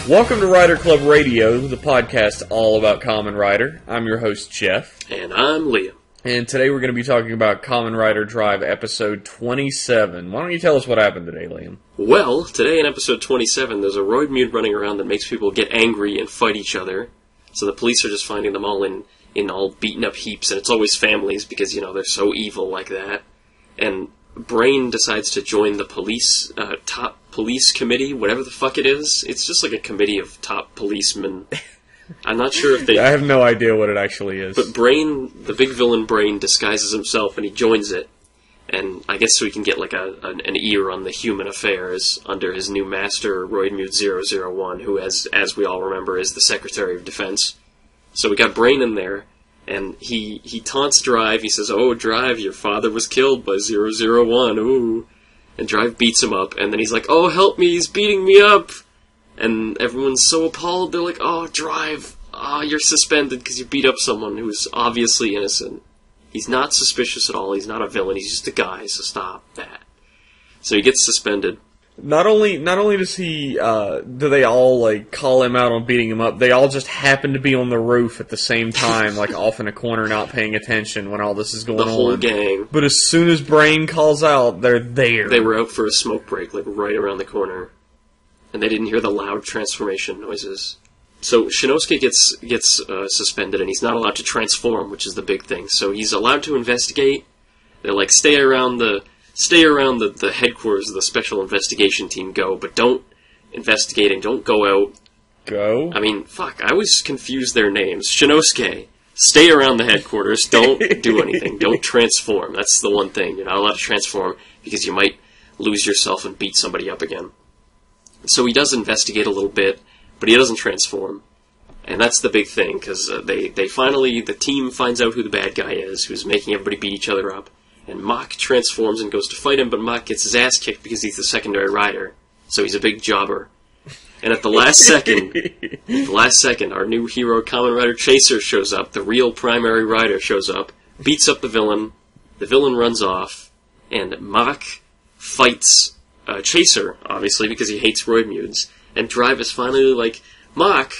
Welcome to Rider Club Radio, the podcast all about Kamen Rider. I'm your host, Jeff. And I'm Liam. And today we're going to be talking about Kamen Rider Drive episode 27. Why don't you tell us what happened today, Liam? Well, today in episode 27, there's a roid mute running around that makes people get angry and fight each other. So the police are just finding them all in all beaten up heaps, and it's always families because, you know, they're so evil like that. And Brain decides to join the police, top police committee, whatever the fuck it is. It's just like a committee of top policemen. I'm not sure if they... I have no idea what it actually is. But Brain, the big villain Brain, disguises himself and he joins it. And I guess so he can get like an ear on the human affairs under his new master, Roidmute 001, who, as we all remember, is the Secretary of Defense. So we got Brain in there, and he taunts Drive. He says, "Oh, Drive, your father was killed by 001, ooh." And Drive beats him up, and then he's like, "Oh, help me, he's beating me up." And everyone's so appalled, they're like, "Oh, Drive, you're suspended because you beat up someone who's obviously innocent. He's not suspicious at all, he's not a villain, he's just a guy, so stop that." So he gets suspended. Not only does he, do they all, like, call him out on beating him up, they all just happen to be on the roof at the same time, like, off in a corner not paying attention when all this is going on. The whole gang. But as soon as Brain calls out, they're there. They were out for a smoke break, like, right around the corner. And they didn't hear the loud transformation noises. So Shinosuke gets suspended, and he's not allowed to transform, which is the big thing. So he's allowed to investigate. They're like, stay around the headquarters of the Special Investigation Team, Go, but don't investigate and don't go out. Go? I mean, fuck, I always confuse their names. Shinosuke, stay around the headquarters, don't do anything, don't transform. That's the one thing. You're not allowed to transform because you might lose yourself and beat somebody up again. So he does investigate a little bit, but he doesn't transform. And that's the big thing, because they finally, the team finds out who the bad guy is, who's making everybody beat each other up. And Mach transforms and goes to fight him, but Mach gets his ass kicked because he's the secondary rider. So he's a big jobber. And at the last second, our new hero, Kamen Rider Chaser, shows up. The real primary rider shows up, beats up the villain runs off, and Mach fights Chaser, obviously, because he hates roid mutes. And Drive is finally like, "Mach,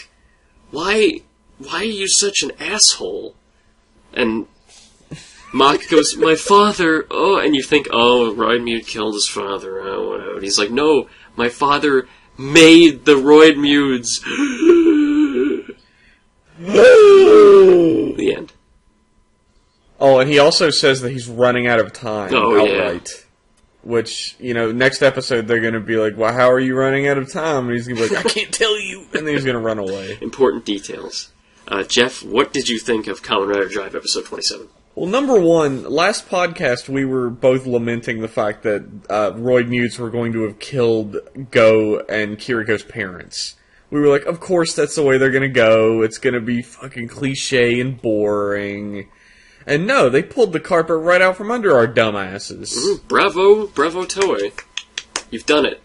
why are you such an asshole?" And Mach goes, "My father," and you think, oh, roid mute killed his father, whatever. And he's like, "No, my father made the roid mutes." The end. Oh, and he also says that he's running out of time outright. Yeah. Which, you know, next episode they're going to be like, "Well, how are you running out of time?" And he's going to be like, "I can't tell you." And then he's going to run away. Important details. Jeff, what did you think of Kamen Rider Drive episode 27? Well, number one, last podcast we were both lamenting the fact that roid mutes were going to have killed Go and Kiriko's parents. We were like, of course that's the way they're going to go. It's going to be fucking cliche and boring. And no, they pulled the carpet right out from under our dumbasses. Bravo Toei. You've done it.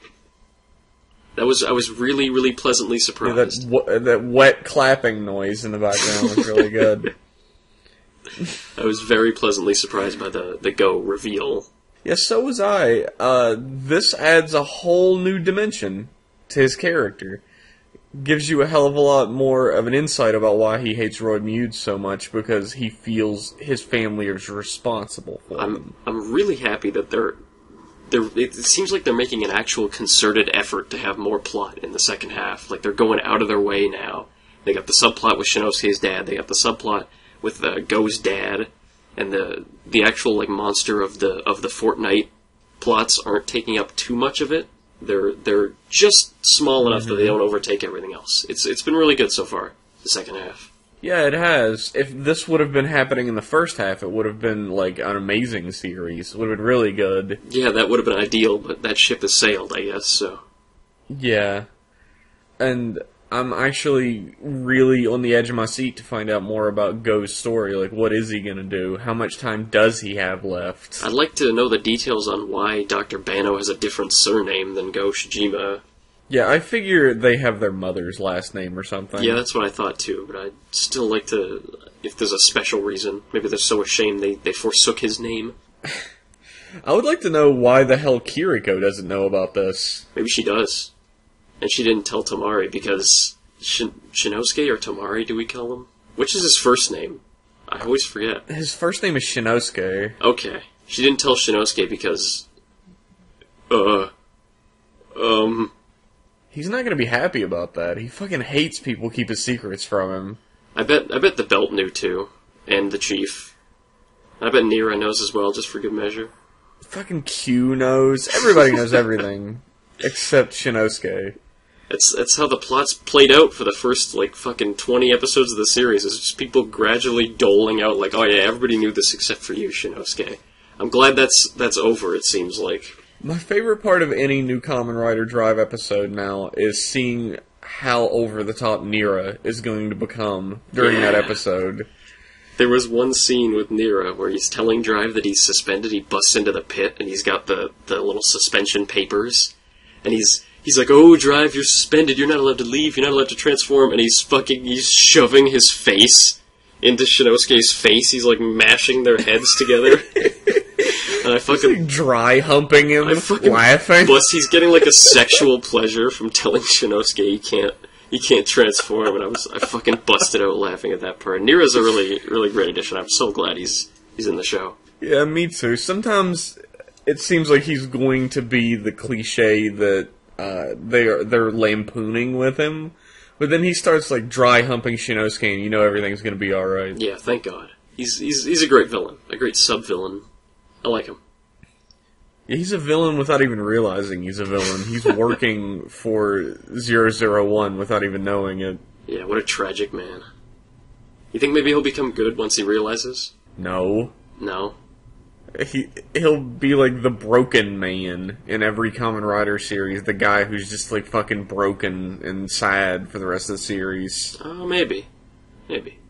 I was really, really pleasantly surprised. Yeah, that wet clapping noise in the background was really good. I was very pleasantly surprised by the Go reveal. Yeah, so was I. This adds a whole new dimension to his character. Gives you a hell of a lot more of an insight about why he hates roid mutes so much, because he feels his family is responsible for him. I'm really happy that it seems like they're making an actual concerted effort to have more plot in the second half. Like, they're going out of their way now. They got the subplot with Shinosuke's dad, they got the subplot with Go's dad, and the actual, like, monster of the Fortnite plots aren't taking up too much of it. They're just small enough that they don't overtake everything else. It's been really good so far, the second half. Yeah, it has. If this would have been happening in the first half, it would have been, like, an amazing series. It would have been really good. Yeah, that would have been ideal, but that ship has sailed, I guess, so... Yeah. And I'm actually really on the edge of my seat to find out more about Go's story. Like, what is he gonna do? How much time does he have left? I'd like to know the details on why Dr. Bano has a different surname than Gou Shijima. Yeah, I figure they have their mother's last name or something. Yeah, that's what I thought too, but I'd still like to, if there's a special reason. Maybe they're so ashamed they forsook his name. I would like to know why the hell Kiriko doesn't know about this. Maybe she does. And she didn't tell Tamari because... Shinosuke or Tamari, do we call him? Which is his first name? I always forget. His first name is Shinosuke. Okay. She didn't tell Shinosuke because... He's not gonna be happy about that. He fucking hates people keep his secrets from him. I bet the belt knew too. And the chief. I bet Nira knows as well, just for good measure. Fucking Q knows. Everybody knows everything. Except Shinosuke. That's how the plot's played out for the first, like, fucking 20 episodes of the series. It's just people gradually doling out, like, oh yeah, everybody knew this except for you, Shinosuke. I'm glad that's over, it seems like. My favorite part of any new Kamen Rider Drive episode now is seeing how over-the-top Nira is going to become during that episode. There was one scene with Nira where he's telling Drive that he's suspended. He busts into the pit, and he's got the little suspension papers. And he's like, oh, Drive, you're suspended. You're not allowed to leave. You're not allowed to transform. And he's shoving his face into Shinosuke's face. He's, like, mashing their heads together. And I fucking... He's, like, dry humping him, laughing. Plus, he's getting, like, a sexual pleasure from telling Shinosuke he can't transform. And I fucking busted out laughing at that part. Nira's a really, really great addition. I'm so glad he's in the show. Yeah, me too. Sometimes it seems like he's going to be the cliche that they're lampooning with him, but then he starts like dry humping Shinosuke, and you know everything's going to be all right. Yeah, thank God. He's a great villain, a great sub-villain. I like him. Yeah, he's a villain without even realizing he's a villain. He's working for 001 without even knowing it. Yeah, what a tragic man. You think maybe he'll become good once he realizes? No. No? He'll be like the broken man in every Kamen Rider series, the guy who's just like fucking broken and sad for the rest of the series. Oh, maybe. Maybe.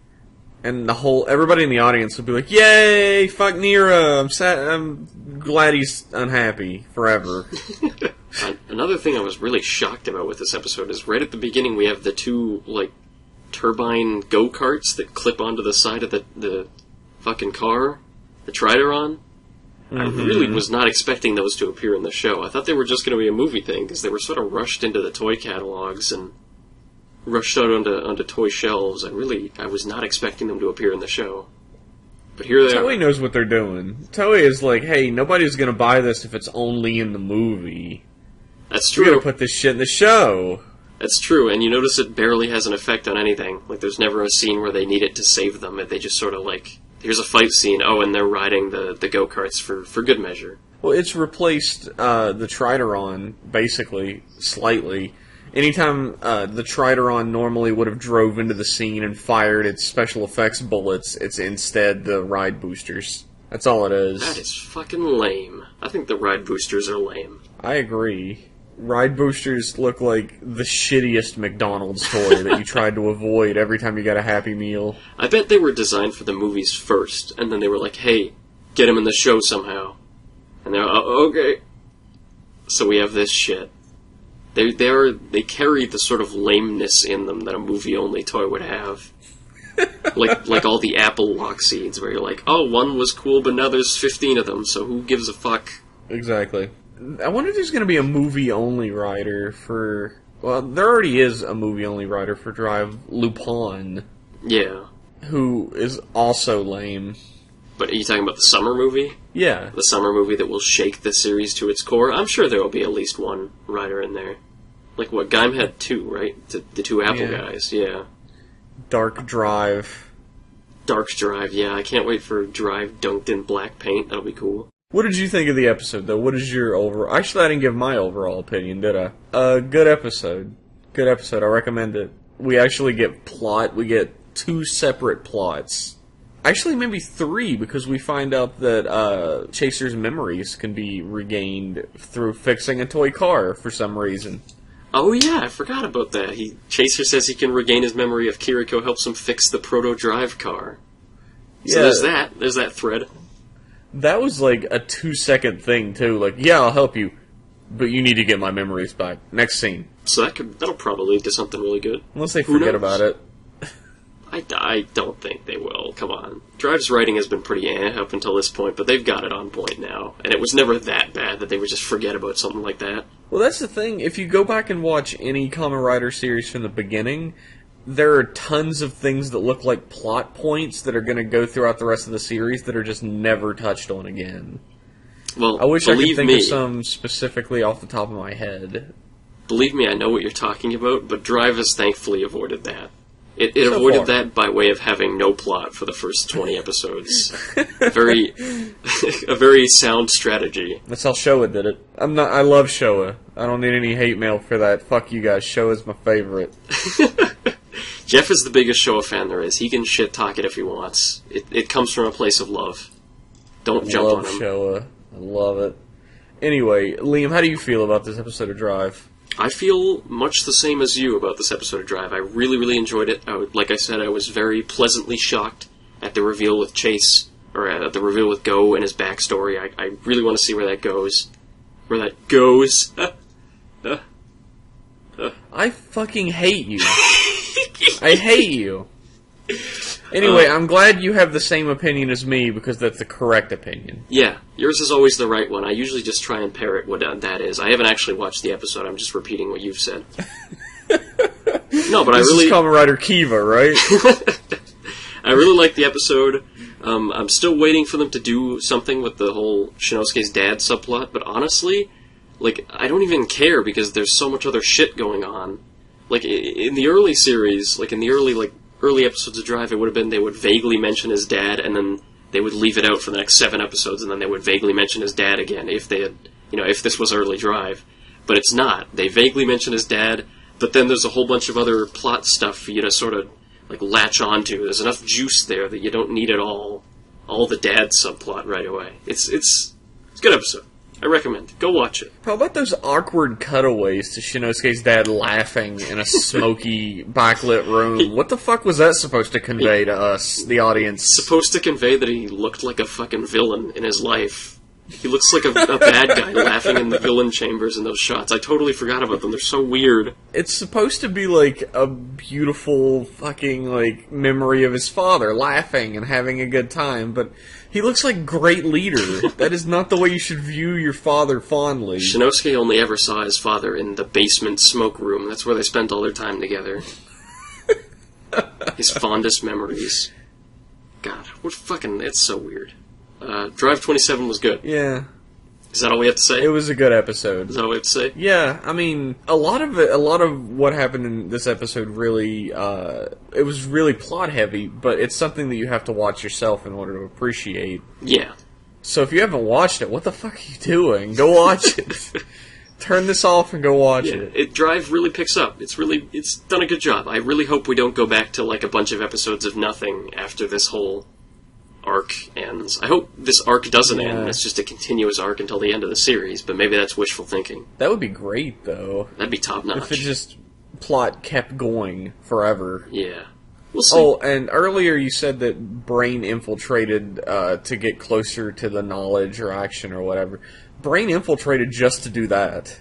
And everybody in the audience will be like, yay, fuck Nira, I'm sad, I'm glad he's unhappy forever. Another thing I was really shocked about with this episode is right at the beginning we have the two, like, turbine go-karts that clip onto the side of the fucking car, the Trideron. Mm-hmm. I really was not expecting those to appear in the show. I thought they were just going to be a movie thing, because they were sort of rushed into the toy catalogs and rushed out onto toy shelves. I was not expecting them to appear in the show. But here they are. Toei knows what they're doing. Toei is like, hey, nobody's going to buy this if it's only in the movie. That's true. We're going to put this shit in the show. That's true, and you notice it barely has an effect on anything. Like, there's never a scene where they need it to save them. They just sort of like, here's a fight scene, and they're riding the go-karts for good measure. Well, it's replaced the Trideron, basically, slightly. Anytime the Trideron normally would have drove into the scene and fired its special effects bullets, it's instead the ride boosters. That's all it is. That is fucking lame. I think the ride boosters are lame. I agree. Ride boosters look like the shittiest McDonald's toy that you tried to avoid every time you got a Happy Meal. I bet they were designed for the movies first, and then they were like, hey, get him in the show somehow. And they're like, oh, okay. So we have this shit. They carry the sort of lameness in them that a movie-only toy would have. like all the Apple lock seeds, where you're like, oh, one was cool, but now there's 15 of them, so who gives a fuck? Exactly. I wonder if there's going to be a movie-only rider for... Well, there already is a movie-only rider for Drive, Lupin. Yeah. Who is also lame. But are you talking about the summer movie? Yeah. The summer movie that will shake the series to its core? I'm sure there will be at least one rider in there. Like, what, Gaim had two, right? The two Apple guys, yeah. Dark Drive. Dark Drive, yeah. I can't wait for Drive dunked in black paint. That'll be cool. What did you think of the episode, though? What is your overall... Actually, I didn't give my overall opinion, did I? Good episode. Good episode. I recommend it. We actually get plot. We get two separate plots. Actually, maybe three, because we find out that Chaser's memories can be regained through fixing a toy car for some reason. Oh yeah, I forgot about that. Chaser says he can regain his memory if Kiriko helps him fix the proto-drive car. So there's that. There's that thread. That was like a 2-second thing, too. Like, yeah, I'll help you, but you need to get my memories back. Next scene. So that'll probably lead to something really good. Unless they forget about it. I don't think they will. Come on. Drive's writing has been pretty up until this point, but they've got it on point now. And it was never that bad that they would just forget about something like that. Well, that's the thing. If you go back and watch any Kamen Rider series from the beginning, there are tons of things that look like plot points that are going to go throughout the rest of the series that are just never touched on again. Well, I wish I could think me, of some specifically off the top of my head. Believe me, I know what you're talking about, but Drive has thankfully avoided that. It So avoided far. that by way of having no plot for the first 20 episodes. A very sound strategy. That's how Showa did it. I love Showa. I don't need any hate mail for that. Fuck you guys. Showa's my favorite. Jeff is the biggest Showa fan there is. He can shit talk it if he wants. It comes from a place of love. Don't jump on him. Showa. I love it. Anyway, Liam, how do you feel about this episode of Drive? I feel much the same as you about this episode of Drive. I really, really enjoyed it. Like I said, I was very pleasantly shocked at the reveal with Chase, or at the reveal with Gou and his backstory. I really want to see where that goes. Where that goes. I fucking hate you. I hate you. Anyway, I'm glad you have the same opinion as me, because that's the correct opinion. Yeah, yours is always the right one. I usually just try and parrot what that is. I haven't actually watched the episode, I'm just repeating what you've said. No, but This I really... is Kamen Rider Kiva, right? I really like the episode. I'm still waiting for them to do something with the whole Shinosuke's dad subplot, but honestly, like, I don't even care, because there's so much other shit going on. Like, in the early series, like, in the early episodes of Drive, it would have been they would vaguely mention his dad, and then they would leave it out for the next 7 episodes, and then they would vaguely mention his dad again, if they had, if this was early Drive. But it's not. They vaguely mention his dad, but then there's a whole bunch of other plot stuff for you to sort of, like, latch onto. There's enough juice there that you don't need it all the dad subplot right away. It's a good episode. I recommend. Go watch it. How about those awkward cutaways to Shinosuke's dad laughing in a smoky, backlit room? What the fuck was that supposed to convey to us, the audience? Supposed to convey that he looked like a fucking villain in his life. He looks like a bad guy laughing in the villain chambers in those shots. I totally forgot about them. They're so weird. It's supposed to be like a beautiful fucking like memory of his father laughing and having a good time, but he looks like a great leader. That is not the way you should view your father fondly. Shinosuke only ever saw his father in the basement smoke room. That's where they spent all their time together. His fondest memories. God, what fucking... It's so weird. Drive 27 was good. Yeah. Is that all we have to say? It was a good episode. Is that all we have to say? Yeah, I mean, a lot of what happened in this episode really, it was really plot heavy, but it's something that you have to watch yourself in order to appreciate. Yeah. So if you haven't watched it, what the fuck are you doing? Go watch it. Turn this off and go watch it. Drive really picks up. It's done a good job. I really hope we don't go back to like a bunch of episodes of nothing after this whole arc ends. I hope this arc doesn't end. It's just a continuous arc until the end of the series, but maybe that's wishful thinking. That would be great, though. That'd be top notch. If it just plot kept going forever. Yeah. We'll see. Oh, and earlier you said that Brain infiltrated to get closer to the knowledge or action or whatever. Brain infiltrated just to do that.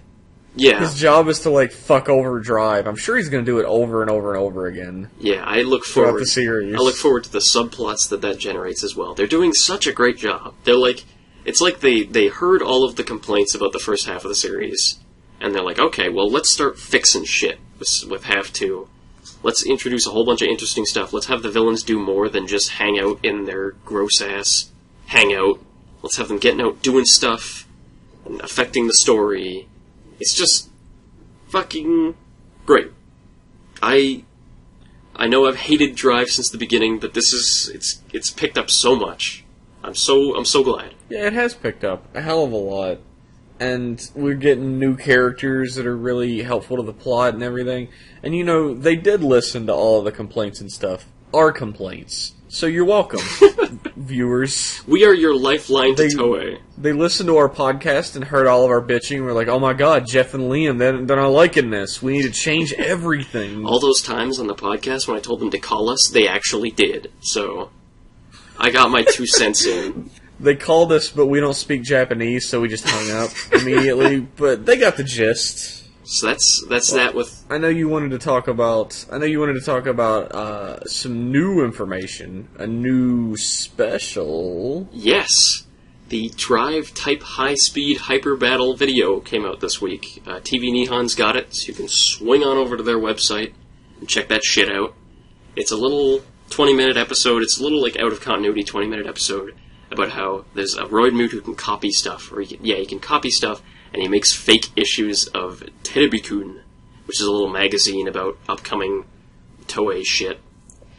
Yeah. His job is to, like, fuck over Drive. I'm sure he's going to do it over and over and over again. Yeah, I look forward... Throughout the series. I look forward to the subplots that generates as well. They're doing such a great job. They're like... It's like they heard all of the complaints about the first half of the series, and they're like, okay, well, let's start fixing shit with half 2. Let's introduce a whole bunch of interesting stuff. Let's have the villains do more than just hang out in their gross-ass hangout. Let's have them getting out, doing stuff, and affecting the story. It's just fucking great. I know I've hated Drive since the beginning, but this is it's picked up so much. I'm so glad. Yeah, it has picked up a hell of a lot. And we're getting new characters that are really helpful to the plot and everything. And they did listen to all of the complaints and stuff. Our complaints. So you're welcome, viewers. We are your lifeline to Toei. They listened to our podcast and heard all of our bitching. We're like, oh my god, Jeff and Liam, they're not liking this. We need to change everything. All those times on the podcast when I told them to call us, they actually did. So, I got my 2 cents in. They called us, but we don't speak Japanese, so we just hung up immediately. But they got the gist. So that's that with... I know you wanted to talk about some new information, a new special. Yes. The Drive Type High Speed Hyper Battle video came out this week. TV Nihon's got it, so you can swing on over to their website and check that shit out. It's a little 20-minute episode. It's a little like out of continuity 20-minute episode about how there's a Roid Mood who can copy stuff, or he can copy stuff, and he makes fake issues of Terebikun, which is a little magazine about upcoming Toei shit.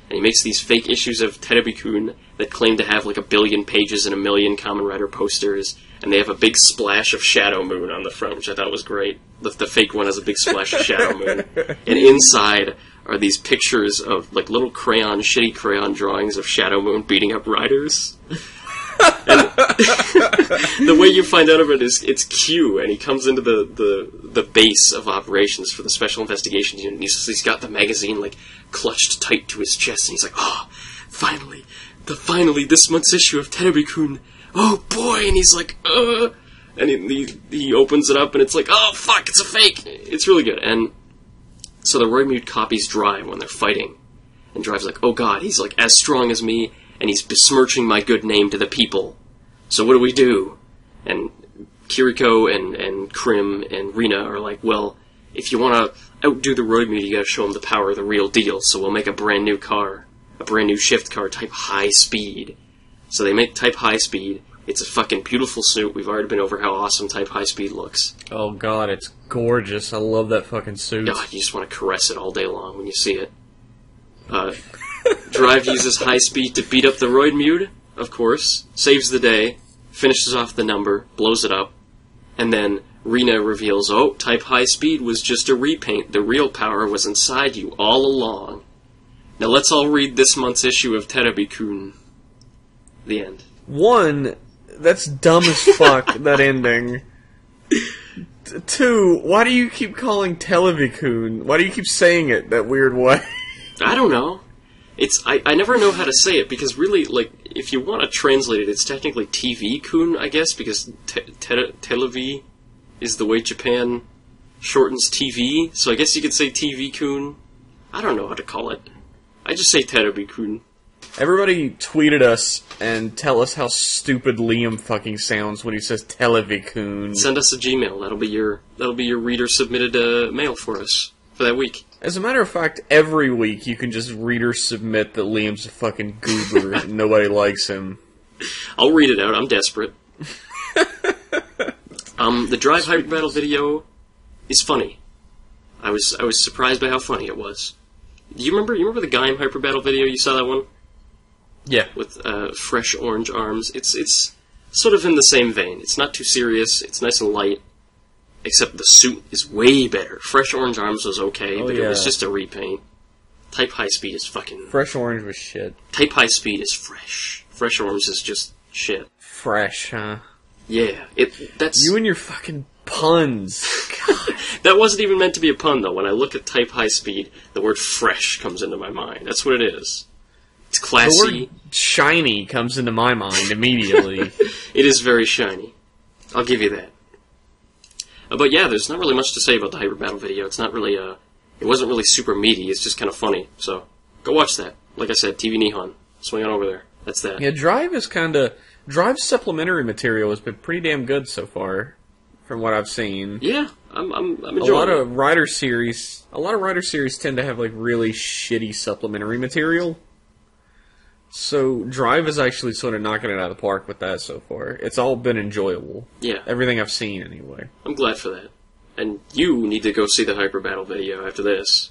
And he makes these fake issues of Terebikun that claim to have like 1 billion pages and 1 million Kamen Rider posters, and they have a big splash of Shadow Moon on the front, which I thought was great. The fake one has a big splash of Shadow Moon. And inside are these pictures of like little shitty crayon drawings of Shadow Moon beating up riders. And the way you find out about it is it's Q, and he comes into the base of operations for the Special Investigations Unit, and he's got the magazine like clutched tight to his chest, and he's like, oh, finally, this month's issue of Terebikun, oh boy, and he's like, and he opens it up, and it's like, oh fuck, it's a fake. It's really good. And so the Roid Mood copies Drive when they're fighting, and Drive's like, oh god, he's like as strong as me, and he's besmirching my good name to the people. So what do we do? And Kiriko and Krim and Rina are like, well, if you want to outdo the Roid Mood, you gotta show him the power of the real deal, so we'll make a brand new car. A brand new shift car, Type High Speed. So they make Type High Speed. It's a fucking beautiful suit. We've already been over how awesome Type High Speed looks. Oh god, it's gorgeous. I love that fucking suit. Oh, you just want to caress it all day long when you see it. Drive uses high speed to beat up the Roid Mood, of course, saves the day, finishes off the number, blows it up, and then Rina reveals, oh, Type High Speed was just a repaint. The real power was inside you all along. Now let's all read this month's issue of Terebikun. The end. 1, that's dumb as fuck, that ending. 2, why do you keep calling Terebikun? Why do you keep saying it that weird way? I don't know. I never know how to say it, because really, like, if you want to translate it, it's technically TV-kun, I guess, because televi is the way Japan shortens TV, so I guess you could say TV-kun. I don't know how to call it. I just say Terebikun. Everybody tweeted us and tell us how stupid Liam fucking sounds when he says Televikun. Send us a Gmail. That'll be your reader-submitted mail for us for that week. As a matter of fact, every week you can just reader submit that Liam's a fucking goober and nobody likes him. I'll read it out. I'm desperate. The Drive Hyper Battle video is funny. I was surprised by how funny it was. Do you remember the Gaim Hyper Battle video? You saw that one? Yeah. With fresh orange arms. It's sort of in the same vein. It's not too serious. It's nice and light. Except the suit is way better. Fresh Orange Arms was okay, but it was just a repaint. Type High Speed is fucking... Fresh Orange was shit. Type High Speed is fresh. Fresh Orange is just shit. Fresh, huh? Yeah, that's... You and your fucking puns. God. That wasn't even meant to be a pun, though. When I look at Type High Speed, the word fresh comes into my mind. That's what it is. It's classy. The word shiny comes into my mind immediately. It is very shiny. I'll give you that. But yeah, there's not really much to say about the Hyper Battle video. It's not really, it wasn't really super meaty. It's just kind of funny. So, go watch that. Like I said, TV Nihon. Swing on over there. That's that. Yeah, Drive's supplementary material has been pretty damn good so far, from what I've seen. Yeah, I'm enjoying it. A lot of Rider series tend to have, like, really shitty supplementary material. So, Drive is actually sort of knocking it out of the park with that so far. It's all been enjoyable. Yeah. Everything I've seen, anyway. I'm glad for that. And you need to go see the Hyper Battle video after this.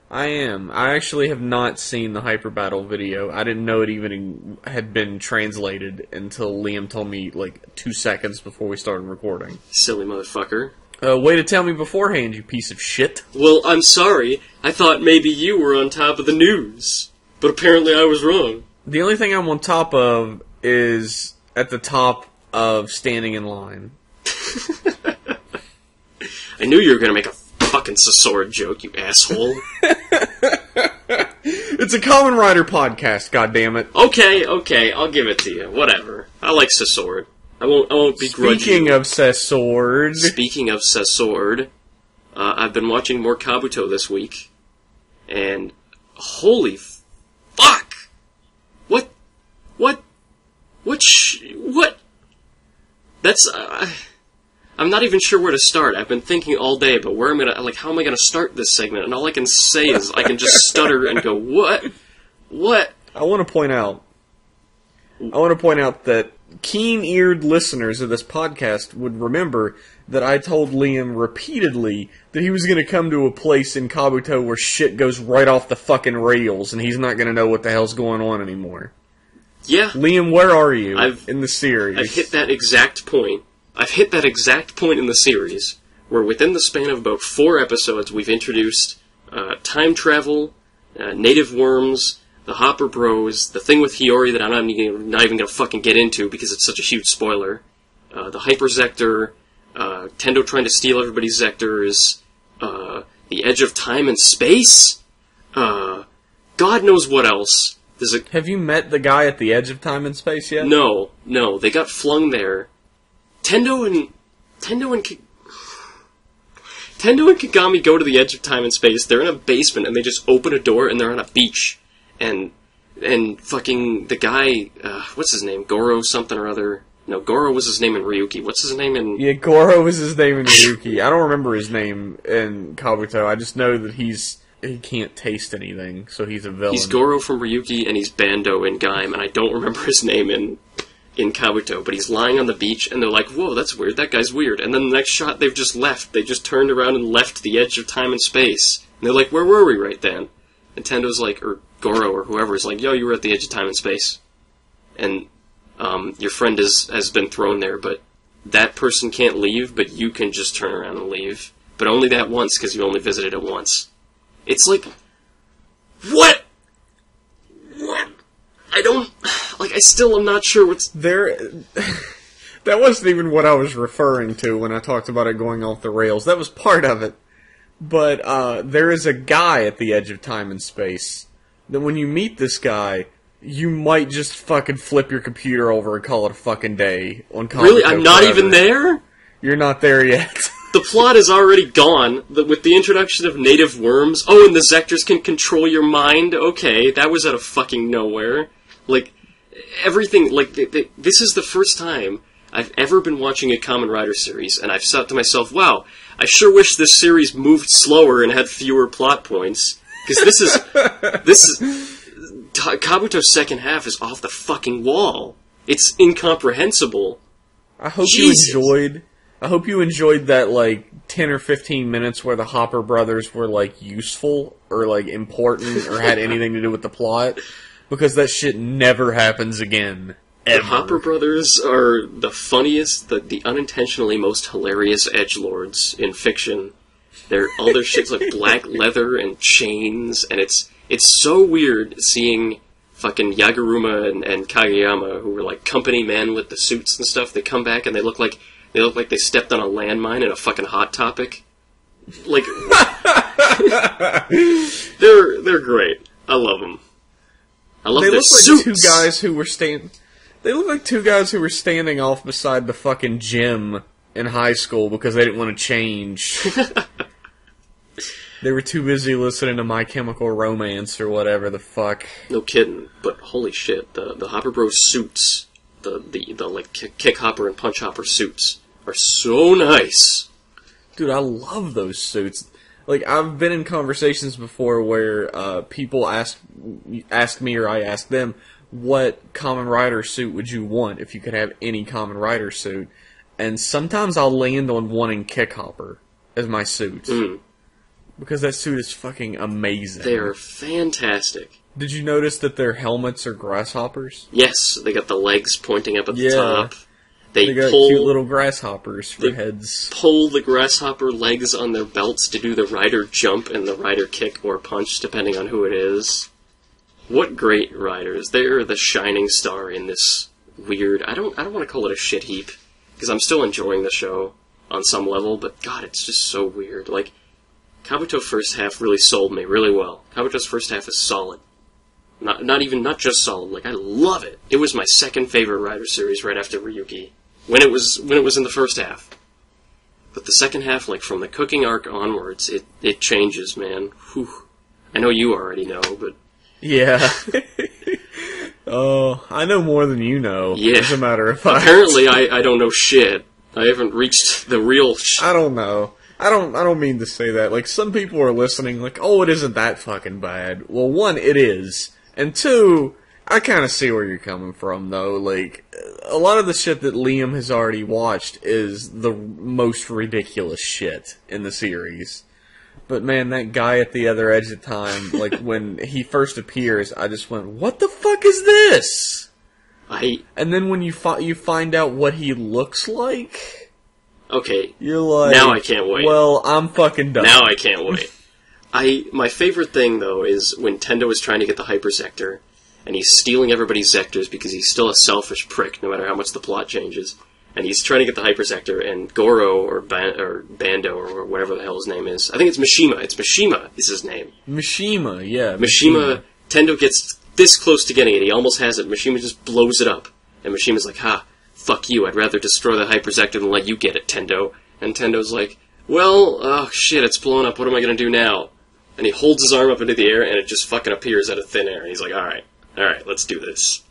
I am. I actually have not seen the Hyper Battle video. I didn't know it even had been translated until Liam told me, like, 2 seconds before we started recording. Silly motherfucker. Way to tell me beforehand, you piece of shit. Well, I'm sorry. I thought maybe you were on top of the news. But apparently I was wrong. The only thing I'm on top of is at the top of standing in line. I knew you were going to make a fucking Sasori joke, you asshole. It's a Kamen Rider podcast, goddammit. Okay, I'll give it to you. Whatever. I like Sasori. I won't begrudge Speaking you. of Sasori. Speaking of Sasori, I've been watching more Kabuto this week, and holy fuck! What? That's... I'm not even sure where to start. I've been thinking all day about where I'm gonna... Like, how am I gonna start this segment? And all I can say is I can just stutter and go, what? What? I want to point out that keen-eared listeners of this podcast would remember that I told Liam repeatedly that he was going to come to a place in Kabuto where shit goes right off the fucking rails and he's not going to know what the hell's going on anymore. Yeah. Liam, where are you in the series? I've hit that exact point. I've hit that exact point in the series where within the span of about 4 episodes we've introduced time travel, native worms, the Hopper Bros, the thing with Hiyori that I'm not even going to fucking get into because it's such a huge spoiler, the Hyper Zector, Tendo trying to steal everybody's Zectors, the Edge of Time and Space, God knows what else. Have you met the guy at the Edge of Time and Space yet? No, they got flung there. Tendo and Kagami go to the Edge of Time and Space, they're in a basement and they just open a door and they're on a beach. And fucking the guy, what's his name? Goro something or other. No, Goro was his name in Ryuki. What's his name in... Yeah, Goro was his name in Ryuki. I don't remember his name in Kabuto. I just know that he can't taste anything, so he's a villain. He's Goro from Ryuki, and he's Bando in Gaim, and I don't remember his name in Kabuto, but he's lying on the beach, and they're like, whoa, that's weird, that guy's weird. And then the next shot, they've just left. They just turned around and left the Edge of Time and Space. And they're like, where were we right then? And Tendo's like, or Goro or whoever is like, yo, you were at the Edge of Time and Space. And your friend has been thrown there, but that person can't leave, but you can just turn around and leave. But only that once, because you only visited it once. It's like, what? What? I don't, like, I still am not sure what's... There... That wasn't even what I was referring to when I talked about it going off the rails. That was part of it. But there is a guy at the Edge of Time and Space that when you meet this guy, you might just fucking flip your computer over and call it a fucking day on Kabuto. Really? I'm not even there? You're not there yet. The plot is already gone with the introduction of native worms. Oh, and the Zectors can control your mind? Okay, that was out of fucking nowhere. Like, everything, like, this is the first time I've ever been watching a Kamen Rider series, and I've thought to myself, wow, I sure wish this series moved slower and had fewer plot points. Because this is Kabuto's second half is off the fucking wall. It's incomprehensible. I hope Jesus. you enjoyed that, like, 10 or 15 minutes where the Hopper brothers were, like, useful or, like, important or had anything to do with the plot. Because that shit never happens again. Ever. The Hopper brothers are the funniest, the unintentionally most hilarious edgelords in fiction. All their shit's like black leather and chains, and it's so weird seeing fucking Yaguruma and Kageyama, who were like company men with the suits and stuff. They come back and they look like they stepped on a landmine in a fucking Hot Topic. Like, they're great. I love them. I love their suits. They look like two guys who were standing off beside the fucking gym in high school because they didn't want to change. They were too busy listening to My Chemical Romance or whatever the fuck. No kidding, but holy shit, the Hopper Bros suits, the like kick hopper and punch hopper suits are so nice. Dude, I love those suits. Like, I've been in conversations before where people ask me or I ask them, what Kamen Rider suit would you want if you could have any Kamen Rider suit? And sometimes I'll land on wanting Kick Hopper as my suit. Mm. Because that suit is fucking amazing. They're fantastic. Did you notice that their helmets are grasshoppers? Yes, they got the legs pointing up at the top. They got cute little grasshoppers for heads. Pull the grasshopper legs on their belts to do the rider jump and the rider kick or punch, depending on who it is. What great riders. They're the shining star in this weird... I don't want to call it a shit heap, because I'm still enjoying the show on some level, but God, it's just so weird. Like, Kabuto first half really sold me really well. Kabuto's first half is solid. Not just solid, like, I love it. It was my second favorite Rider series right after Ryuki. When it was in the first half. But the second half, like, from the cooking arc onwards, it changes, man. Whew. I know you already know, but... Yeah. Oh, I know more than you know. Yeah. As a matter of fact. Apparently, I don't know shit. I haven't reached the real I don't know. I don't mean to say that. Like, some people are listening like, oh, it isn't that fucking bad. Well, one, it is. And two, I kind of see where you're coming from, though. Like, a lot of the shit that Liam has already watched is the most ridiculous shit in the series. But man, that guy at the other edge of time, like, when he first appears, I just went, what the fuck is this? And then when you find out what he looks like... Okay. You're like... Now I can't wait. Well, I'm fucking done. Now I can't wait. My favorite thing, though, is when Tendo is trying to get the Hypersector, and he's stealing everybody's sectors because he's still a selfish prick, no matter how much the plot changes. And he's trying to get the Hypersector, and Goro, or Bando, or whatever the hell his name is. I think it's Mishima. It's Mishima is his name. Mishima, yeah. Mishima, Tendo gets this close to getting it. He almost has it. Mishima just blows it up. And Mishima's like, ha, fuck you. I'd rather destroy the Hypersector than let you get it, Tendo. And Tendo's like, well, oh shit, it's blown up. What am I going to do now? And he holds his arm up into the air, and it just fucking appears out of thin air. And he's like, alright, let's do this.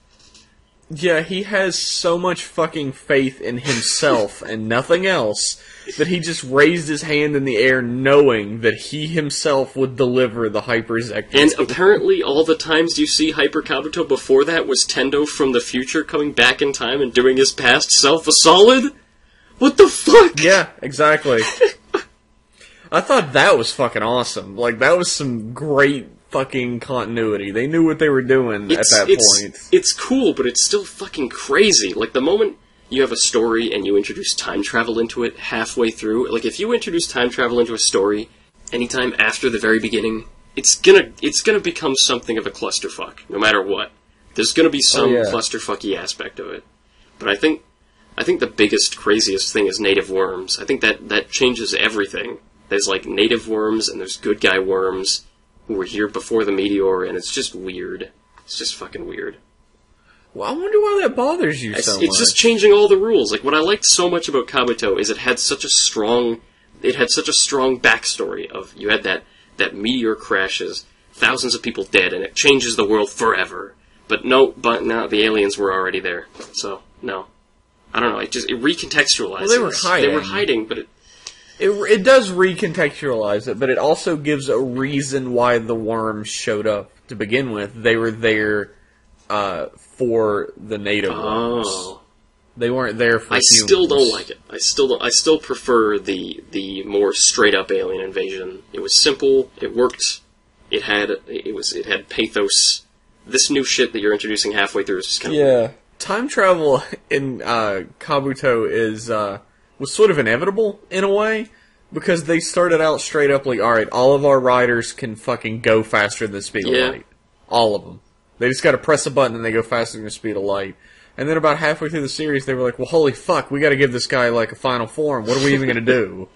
Yeah, he has so much fucking faith in himself and nothing else that he just raised his hand in the air knowing that he himself would deliver the Hypersector. And apparently all the times you see Hyper Kabuto before that was Tendo from the future coming back in time and doing his past self a solid? What the fuck? Yeah, exactly. I thought that was fucking awesome. Like, that was some great fucking continuity. They knew what they were doing at that point. It's cool, but it's still fucking crazy. Like, the moment you have a story and you introduce time travel into it halfway through, like, if you introduce time travel into a story anytime after the very beginning, it's gonna become something of a clusterfuck, no matter what. There's gonna be some clusterfucky aspect of it. But I think the biggest, craziest thing is native worms. I think that changes everything. There's, like, native worms, and there's good guy worms who were here before the meteor, and it's just weird. It's just fucking weird. Well, I wonder why that bothers you so much. It's just changing all the rules. Like, what I liked so much about Kabuto is it had such a strong backstory of, you had that meteor crashes, thousands of people dead, and it changes the world forever. But no, the aliens were already there. So, no. I don't know, it recontextualizes. Well, they were hiding. They were hiding, but It does recontextualize it, but it also gives a reason why the worms showed up to begin with. They were there for the native worms. They weren't there for humans. I still don't like it. I still prefer the more straight up alien invasion. It was simple. It worked. It had pathos. This new shit that you're introducing halfway through is just kind of Time travel in Kabuto was sort of inevitable, in a way, because they started out straight up like, alright, all of our riders can fucking go faster than the speed of light. All of them. They just gotta press a button and they go faster than the speed of light. And then about halfway through the series, they were like, well, holy fuck, we gotta give this guy, like, a final form. What are we even gonna do?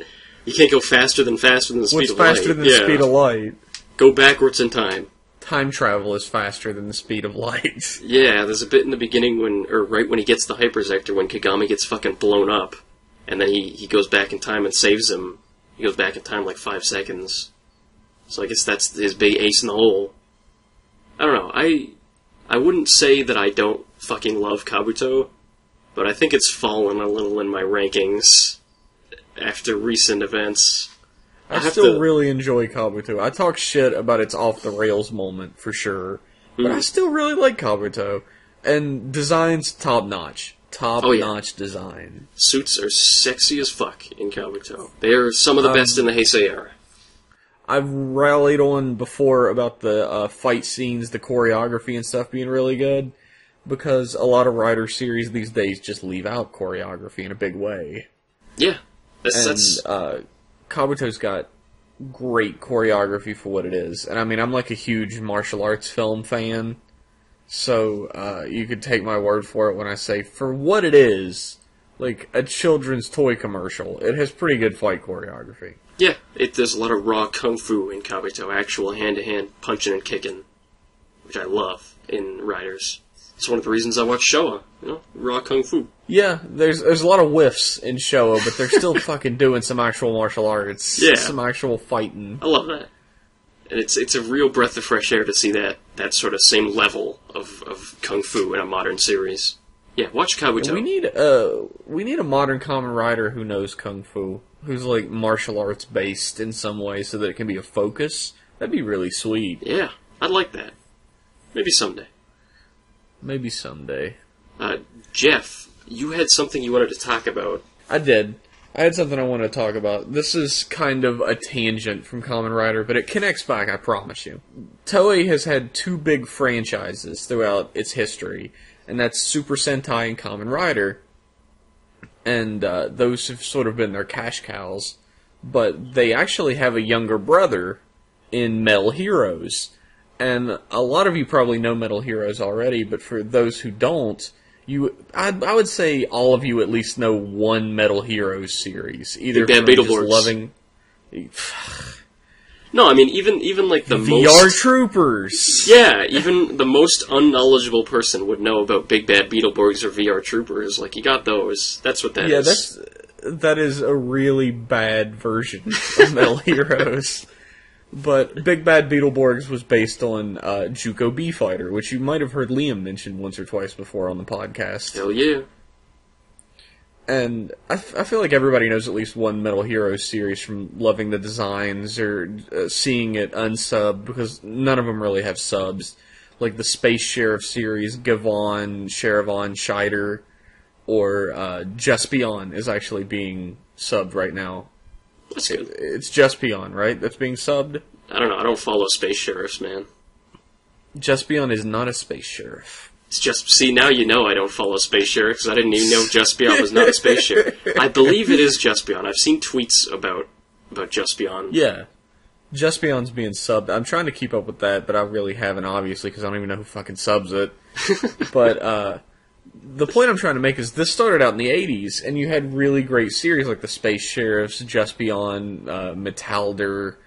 You can't go faster than the speed of light. What's faster than the speed of light? Go backwards in time. Time travel is faster than the speed of light. Yeah, there's a bit in the beginning right when he gets the Hypersector, when Kagami gets fucking blown up. And then he goes back in time and saves him. He goes back in time like 5 seconds. So I guess that's his big ace in the hole. I don't know. I wouldn't say that I don't fucking love Kabuto, but I think it's fallen a little in my rankings after recent events. I still really enjoy Kabuto. I talk shit about its off-the-rails moment, for sure. But I still really like Kabuto. And design's top-notch. Top-notch design. Suits are sexy as fuck in Kabuto. They are some of the best in the Heisei era. I've rallied on before about the fight scenes, the choreography and stuff being really good, because a lot of Rider series these days just leave out choreography in a big way. Yeah. Kabuto's got great choreography for what it is. And I mean, I'm like a huge martial arts film fan, so you could take my word for it when I say, for what it is, like a children's toy commercial, it has pretty good fight choreography. Yeah, there's a lot of raw kung fu in Kabuto, actual hand-to-hand punching and kicking, which I love in Riders. It's one of the reasons I watch Showa, raw kung fu. Yeah, there's a lot of whiffs in Showa, but they're still fucking doing some actual martial arts, some actual fighting. I love that. And it's a real breath of fresh air to see that sort of same level of kung fu in a modern series. Yeah, watch Kabuto. We need a modern Kamen Rider who knows kung fu, who's like martial arts based in some way, so that it can be a focus. That'd be really sweet. Yeah, I'd like that. Maybe someday. Maybe someday. Jeff, you had something you wanted to talk about. I did. I had something I wanted to talk about. This is kind of a tangent from Kamen Rider, but it connects back, I promise you. Toei has had two big franchises throughout its history, and that's Super Sentai and Kamen Rider. And those have sort of been their cash cows. But they actually have a younger brother in Metal Heroes. And a lot of you probably know Metal Heroes already, but for those who don't, I would say all of you at least know one Metal Heroes series. Either Big Bad from just Beetleborgs. loving... No, I mean, even like the VR Troopers! Yeah, even the most unknowledgeable person would know about Big Bad Beetleborgs or VR Troopers. Like, you got those. That's what that is. That is a really bad version of Metal Heroes. But Big Bad Beetleborgs was based on Juco B-Fighter, which you might have heard Liam mention once or twice before on the podcast. Hell yeah. And I feel like everybody knows at least one Metal Heroes series from loving the designs or seeing it unsubbed, because none of them really have subs. Like the Space Sheriff series, Gavon, Sherivan, Scheider, or Juspion is actually being subbed right now. That's good. It's Juspion, right? That's being subbed? I don't know. I don't follow Space Sheriffs, man. Juspion is not a Space Sheriff. It's just, see, now you know I don't follow Space Sheriff, because I didn't even know Juspion was not a Space Sheriff. I believe it is Juspion. I've seen tweets about Juspion. Yeah. Juspion's being subbed. I'm trying to keep up with that, but I really haven't, obviously, because I don't even know who fucking subs it. But, the point I'm trying to make is this started out in the 80s, and you had really great series like the Space Sheriffs, Juspion, Metalder,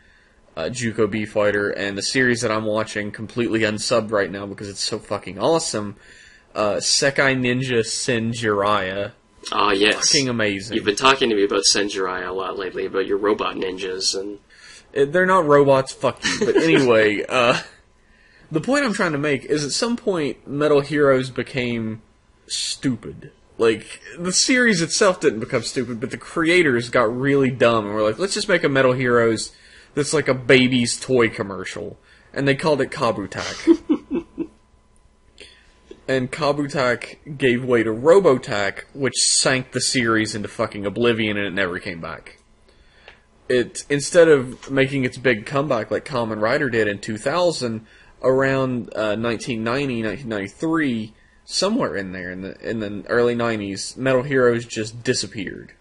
Juco B-Fighter, and the series that I'm watching completely unsubbed right now because it's so fucking awesome, Sekai Ninja Sen Jiraiya. Ah, yes. Fucking amazing. You've been talking to me about Sen Jiraiya a lot lately, about your robot ninjas, and... They're not robots, fuck you. But anyway, the point I'm trying to make is at some point Metal Heroes became stupid. Like, the series itself didn't become stupid, but the creators got really dumb and were like, let's just make a Metal Heroes that's like a baby's toy commercial. And they called it Kabutak. And Kabutak gave way to Robotak, which sank the series into fucking oblivion, and it never came back. It, instead of making its big comeback like Kamen Rider did in 2000, around 1990, 1993, somewhere in there, in the early 90s, Metal Heroes just disappeared.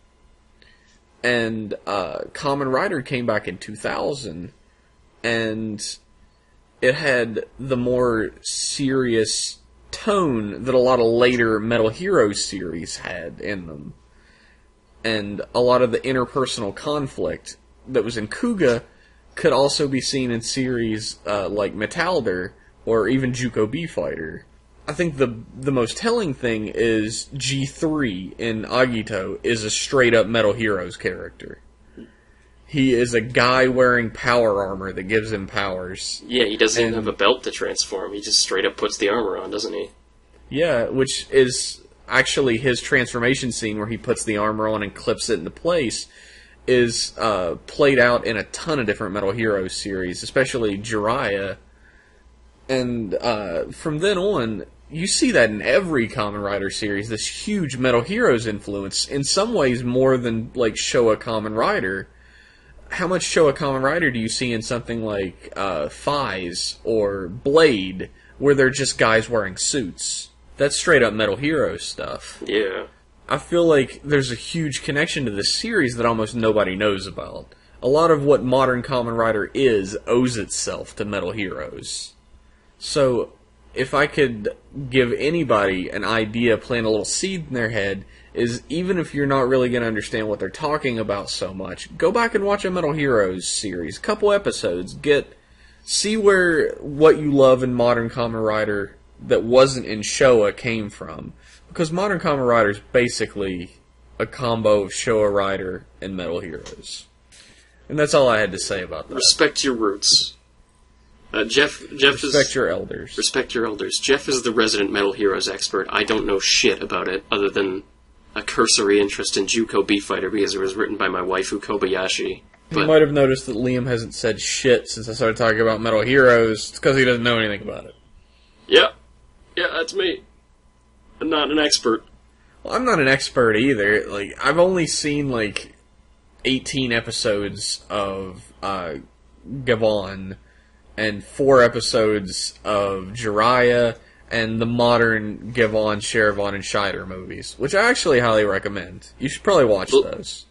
And Kamen Rider came back in 2000, and it had the more serious tone that a lot of later Metal Heroes series had in them. And a lot of the interpersonal conflict that was in Kuga could also be seen in series like Metalder, or even Juco B-Fighter. I think the most telling thing is G3 in Agito is a straight-up Metal Heroes character. He is a guy wearing power armor that gives him powers. Yeah, he doesn't even have a belt to transform. He just straight up puts the armor on, doesn't he? Yeah, which is actually his transformation scene where he puts the armor on and clips it into place is played out in a ton of different Metal Heroes series, especially Jiraiya. And from then on, you see that in every Kamen Rider series, this huge Metal Heroes influence, in some ways more than, like, Showa Kamen Rider. How much Showa Kamen Rider do you see in something like Faiz or Blade, where they're just guys wearing suits? That's straight up Metal Heroes stuff. Yeah. I feel like there's a huge connection to this series that almost nobody knows about. A lot of what modern Kamen Rider is owes itself to Metal Heroes. So, if I could give anybody an idea, plant a little seed in their head, is even if you're not really going to understand what they're talking about so much, go back and watch a Metal Heroes series, couple episodes, see where what you love in modern Kamen Rider that wasn't in Showa came from. Because modern Kamen Rider is basically a combo of Showa Rider and Metal Heroes. And that's all I had to say about that. Respect your roots. Jeff is... Respect your elders. Respect your elders. Jeff is the resident Metal Heroes expert. I don't know shit about it, other than a cursory interest in Juko B-Fighter because it was written by my waifu Kobayashi. You might have noticed that Liam hasn't said shit since I started talking about Metal Heroes. It's because he doesn't know anything about it. Yeah, that's me. I'm not an expert. Well, I'm not an expert either. Like, I've only seen, 18 episodes of Gavon and 4 episodes of Jiraiya and the modern Gavon, Sherivan, and Scheider movies, which I actually highly recommend. You should probably watch those.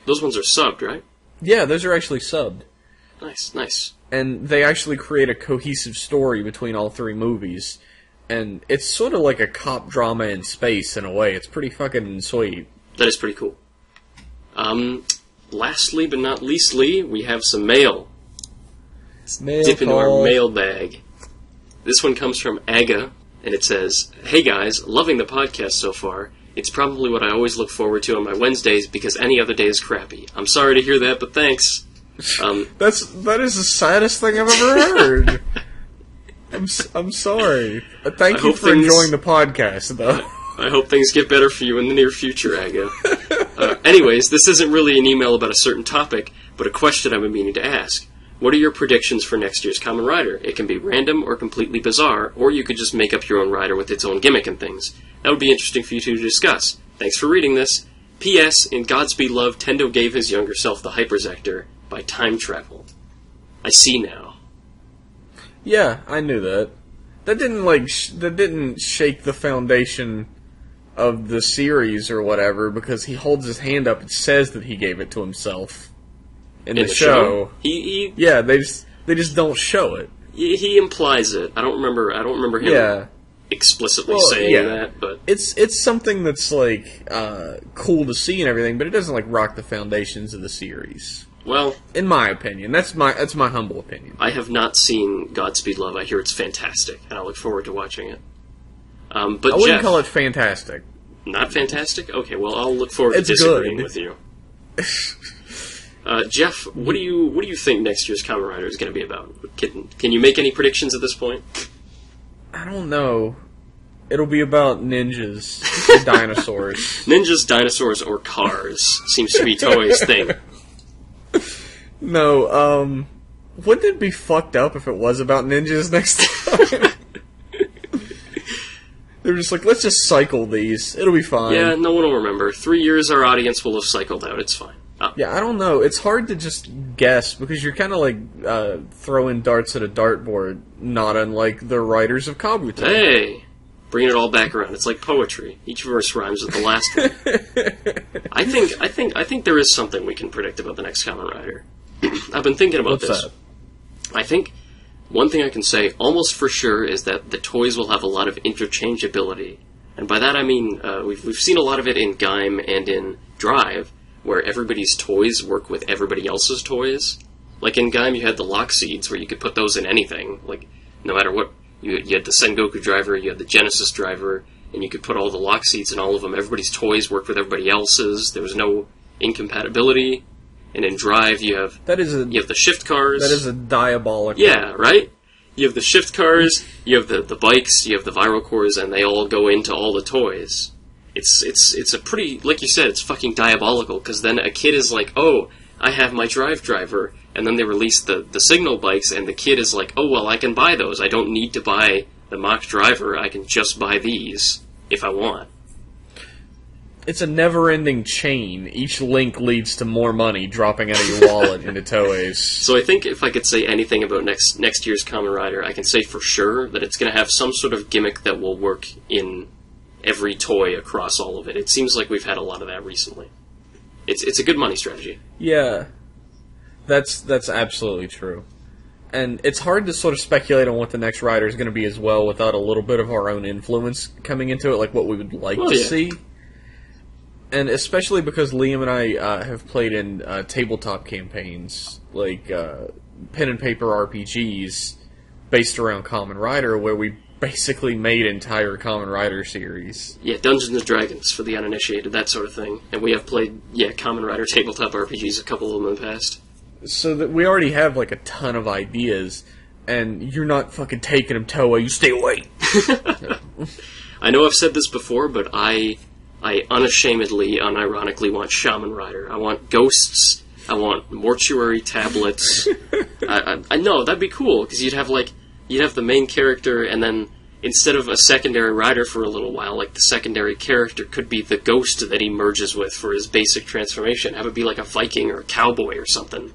Those ones are subbed, right? Yeah, those are actually subbed. Nice. And they actually create a cohesive story between all 3 movies. And it's sort of like a cop drama in space, in a way. It's pretty fucking sweet. That is pretty cool. Lastly but not leastly, we have some mail. Dip into our mailbag. This one comes from Aga, and it says, "Hey guys, loving the podcast so far. It's probably what I always look forward to on my Wednesdays because any other day is crappy. I'm sorry to hear that, but thanks." That is the saddest thing I've ever heard. I'm sorry. Thank you for enjoying the podcast, though. I hope things get better for you in the near future, Aga. Anyways, this isn't really an email about a certain topic, but a question I've been meaning to ask. What are your predictions for next year's Kamen Rider? It can be random or completely bizarre, or you could just make up your own rider with its own gimmick and things. That would be interesting for you two to discuss. Thanks for reading this. P.S. In Godspeed Love, Tendo gave his younger self the Hyperzector by time travel. I see now. Yeah, I knew that. That didn't shake the foundation of the series or whatever, because he holds his hand up and says that he gave it to himself in the show. Yeah, they just don't show it. He implies it. I don't remember him explicitly saying that, but it's something that's cool to see and everything, but it doesn't rock the foundations of the series. Well, in my opinion, that's my humble opinion. I have not seen Godspeed Love. I hear it's fantastic, and I look forward to watching it. But I wouldn't call it fantastic. Not fantastic? Okay, well, I'll look forward to disagreeing with you. Jeff, what do you think next year's Kamen Rider is going to be about? Can you make any predictions at this point? I don't know. It'll be about ninjas, dinosaurs. Ninjas, dinosaurs, or cars seems to be Toei's thing. No, wouldn't it be fucked up if it was about ninjas next time? They're just let's just cycle these. It'll be fine. Yeah, no one will remember. 3 years our audience will have cycled out. It's fine. Oh. Yeah, I don't know. It's hard to just guess, because you're kind of throwing darts at a dartboard, not unlike the writers of Kabuto. Hey! Bringing it all back around. It's like poetry. Each verse rhymes with the last one. I think there is something we can predict about the next Kamen Rider. I've been thinking about What's this. That? I think one thing I can say almost for sure is that the toys will have a lot of interchangeability. And by that I mean, we've seen a lot of it in Gaim and in Drive, where everybody's toys work with everybody else's toys. Like in Gaim, you had the lock seeds, where you could put those in anything. No matter what, you had the Sengoku driver, you had the Genesis driver, and you could put all the lock seeds in all of them. Everybody's toys worked with everybody else's. There was no incompatibility. And in Drive, you have the shift cars. That is a diabolical. Yeah, right? You have the shift cars, you have the bikes, you have the viral cores, and they all go into all the toys. It's a pretty, like you said, it's fucking diabolical, because then a kid is like, oh, I have my Drive driver, and then they release the Signal bikes, and the kid is like, oh, well, I can buy those. I don't need to buy the Mach driver, I can just buy these if I want. It's a never-ending chain. Each link leads to more money dropping out of your wallet into Toei's. So I think if I could say anything about next year's Kamen Rider, I can say for sure that it's going to have some sort of gimmick that will work in every toy across all of it. It seems like we've had a lot of that recently. It's a good money strategy. Yeah, that's absolutely true. And it's hard to sort of speculate on what the next rider is going to be as well without a little bit of our own influence coming into it, like what we would like to see. And especially because Liam and I have played in tabletop campaigns, like pen and paper RPGs, based around Kamen Rider, where we basically made entire Kamen Rider series. Yeah, Dungeons & Dragons for the uninitiated, that sort of thing. And we have played, Kamen Rider tabletop RPGs, a couple of them in the past. So that we already have, a ton of ideas, and you're not fucking taking him, Toei. You stay away. I know I've said this before, but I unashamedly, unironically want Shaman Rider. I want ghosts. I want mortuary tablets. I know, that'd be cool, because you'd have the main character, and then instead of a secondary rider for a little while, like the secondary character could be the ghost that he merges with for his basic transformation. Have it be like a Viking or a cowboy or something.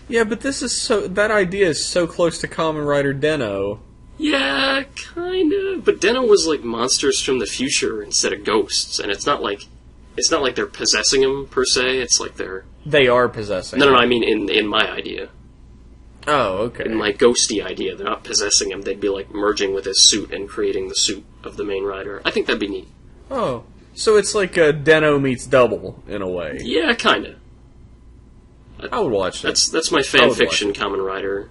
Yeah, but that idea is so close to Kamen Rider Den-O. Yeah, kinda. But Den-O was like monsters from the future instead of ghosts, and it's not like they're possessing him per se. It's like they are possessing. No, I mean in my idea. Oh, okay. In my ghosty idea, they're not possessing him. They'd be like merging with his suit and creating the suit of the main rider. I think that'd be neat. Oh, so it's like a Den-O meets Double in a way. Yeah, kinda. I would watch that. That's my fan fiction Kamen Rider.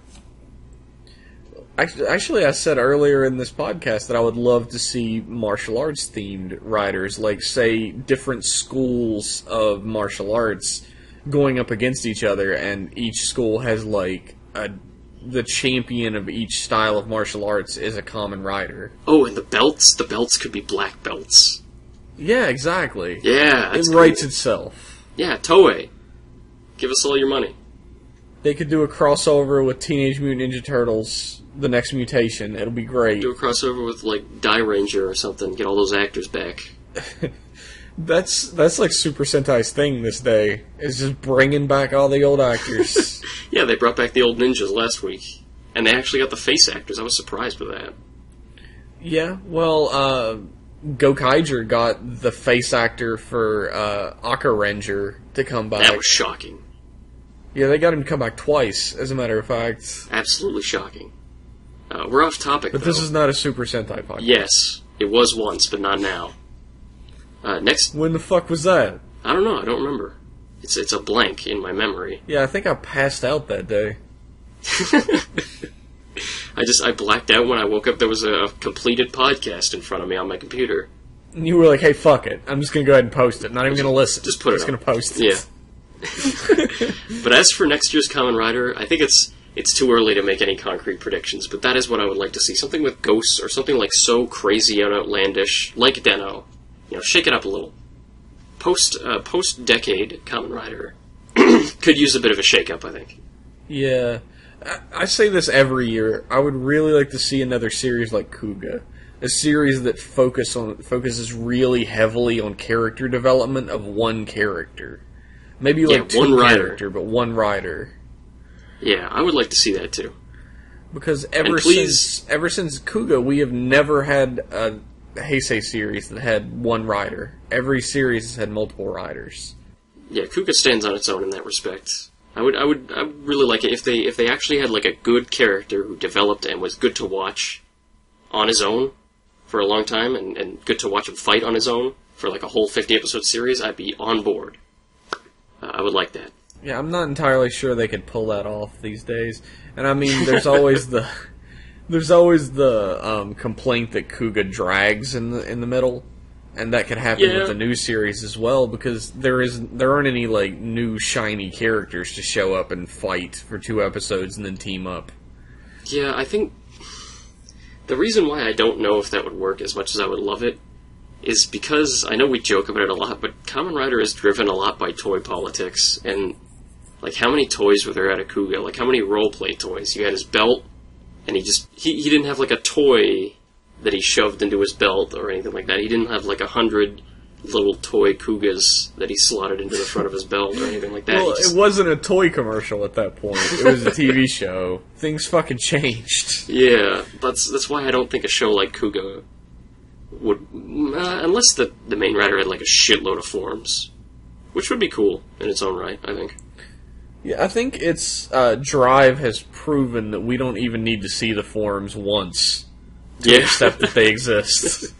Actually, I said earlier in this podcast that I would love to see martial arts themed riders, like, say, different schools of martial arts going up against each other, and each school has, like, the champion of each style of martial arts is a common rider. Oh, and the belts could be black belts. Yeah, exactly. Yeah, that's it writes itself. Yeah, Toei. Give us all your money. They could do a crossover with Teenage Mutant Ninja Turtles, The Next Mutation. It'll be great. Do a crossover with, like, Die Ranger or something. Get all those actors back. That's like Super Sentai's thing this day, is just bringing back all the old actors. Yeah, they brought back the old ninjas last week. And they actually got the face actors. I was surprised with that. Yeah, well, Gokaiger got the face actor for Aka Ranger to come back. That was shocking. Yeah, they got him to come back twice, as a matter of fact. Absolutely shocking. We're off topic, but though. This is not a Super Sentai podcast. Yes, it was once, but not now. Next... When the fuck was that? I don't know, I don't remember. It's a blank in my memory. Yeah, I think I passed out that day. I blacked out when I woke up. There was a completed podcast in front of me on my computer. And you were like, hey, fuck it. I'm just going to go ahead and post it. Not even going to listen. Just put it I'm just going to post it. Yeah. But as for next year's Kamen Rider, I think it's too early to make any concrete predictions, but that is what I would like to see. Something with ghosts, or something like so crazy and outlandish, like Den-O. You know, shake it up a little. Post-decade Kamen Rider could use a bit of a shake-up, I think. Yeah. I say this every year. I would really like to see another series like Kuga. A series that focuses really heavily on character development of one character. Maybe like two one rider. character, but one rider. Yeah, I would like to see that too. Because ever since Kuga, we have never had a Heisei series that had one rider. Every series has had multiple riders. Yeah, Kuga stands on its own in that respect. I would really like it if they actually had like a good character who developed and was good to watch on his own for a long time, and good to watch him fight on his own for like a whole 50-episode series. I'd be on board. I would like that. Yeah, I'm not entirely sure they could pull that off these days. And I mean, there's always the complaint that Kuga drags in the middle, and that could happen with the new series as well, because there aren't any like new shiny characters to show up and fight for 2 episodes and then team up. Yeah, I think the reason why I don't know if that would work as much as I would love it is because, I know we joke about it a lot, but Kamen Rider is driven a lot by toy politics, and like how many toys were there out of Kuga? Like how many roleplay toys? You had his belt, and he didn't have like a toy that he shoved into his belt or anything like that. He didn't have like 100 little toy Kugas that he slotted into the front of his belt or anything like that. Well, it wasn't a toy commercial at that point. It was a TV show. Things fucking changed. Yeah, that's why I don't think a show like Kuga would, unless the main rider had like a shitload of forms, which would be cool in its own right, I think. Yeah, I think its drive has proven that we don't even need to see the forms once to accept that they exist.